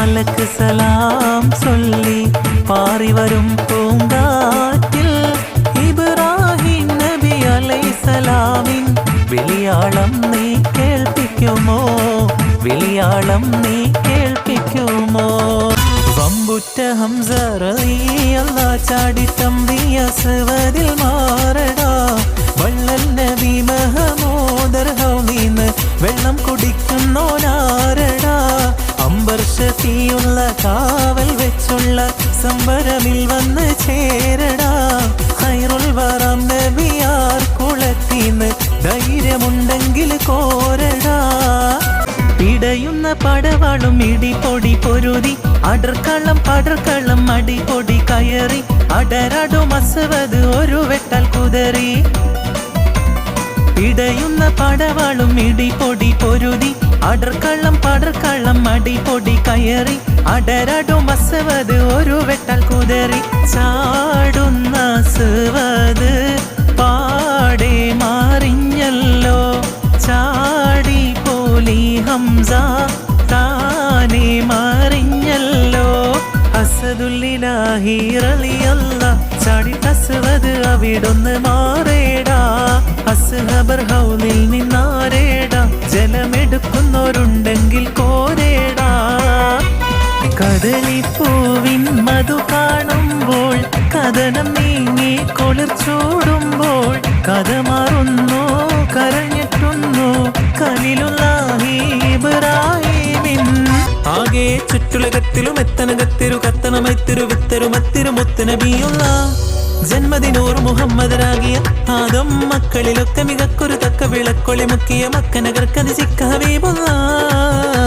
മലക്ക് സലാം ചൊല്ലി പാറി വരും പൂങ്കാറ്റിൽ ഇബ്രാഹിം നബി അലൈഹിസ്സലാമിൻ വിളിയാളം നീ കേൾപ്പിക്കുമോ? വിളിയാളം നീ കേൾപ്പിക്കുമോ? വമ്പുറ്റ ഹംസ റളിയല്ലാഹു ചാടി തമ്പിയ സവദിൽ മാറടാ. വള്ളൽ നബി മഹമൂദർ ഹൗലീന്ന് വെള്ളം കുടിക്കുന്നോനാരടാ. അമ്പർ ശഫീഉള്ള കാവൽ വെച്ചുള്ള സംബരമിൽ വന്ന് ചേരടാ. ഖൈറുൽ വറം നബിയാർ കുളത്തീന്ന് ധൈര്യമുണ്ടെങ്കിൽ കോരടാ. ഇടയുന്ന പടവാളും ഇടിപൊടി പൊരുതി അടർക്കള്ളം പടർക്കള്ളം അടിപൊടി കയറി അടരടും അസ്വദ് ഒരു വെട്ടാൽ കുതറി. ഇടയുന്ന പടവാളും ഇടിപൊടി പൊരുതി അടർക്കള്ളം പടർക്കള്ളം അടിപൊടി കയറി അടരടും അസ്വദ് ഒരു വെട്ടാൽ കുതറി. ചാടുന്ന അസ്വദ് പാടെ മാറിഞ്ഞല്ലോ. ചാടി പോലി ഹംസ താനെ മറിഞ്ഞല്ലോ. അസദുല്ലിലാഹി റളിയല്ലാഹ് ചാടി അസ്വദ് അവിടൊന്ന് മാറേടാ. അസ്ഹബർ ഹൗലിൽ നിന്നാരേടാ. ജലമെടുക്കുന്നവരുണ്ടെങ്കിൽ കോരേടാ. കദളിപ്പൂവിൻ മധു കാണുമ്പോൾ കഥനം നീങ്ങി കൊളിർ ചൂടുമ്പോൾ കഥ മാറുന്നു കരഞ്ഞിട്ടുന്നു ഖലീലുല്ലാഹി ഇബ്രാഹിമിൻ. ആകെ ചുറ്റുലകത്തിലും എത്തനകത്തിരു കത്തനമൈത്തിരു വിത്തരു മത്തിരു മുത്ത് നബിയുള്ള ജന്മദിനൂർ മുഹമ്മദരാകിയ ആദം മക്കളിലൊക്കെ മികക്കൊരു തക്ക വിളക്കൊളി മുക്കിയ മക്കനകർക്കത് ചിക്ക ഹബീബുല്ലാഹ്.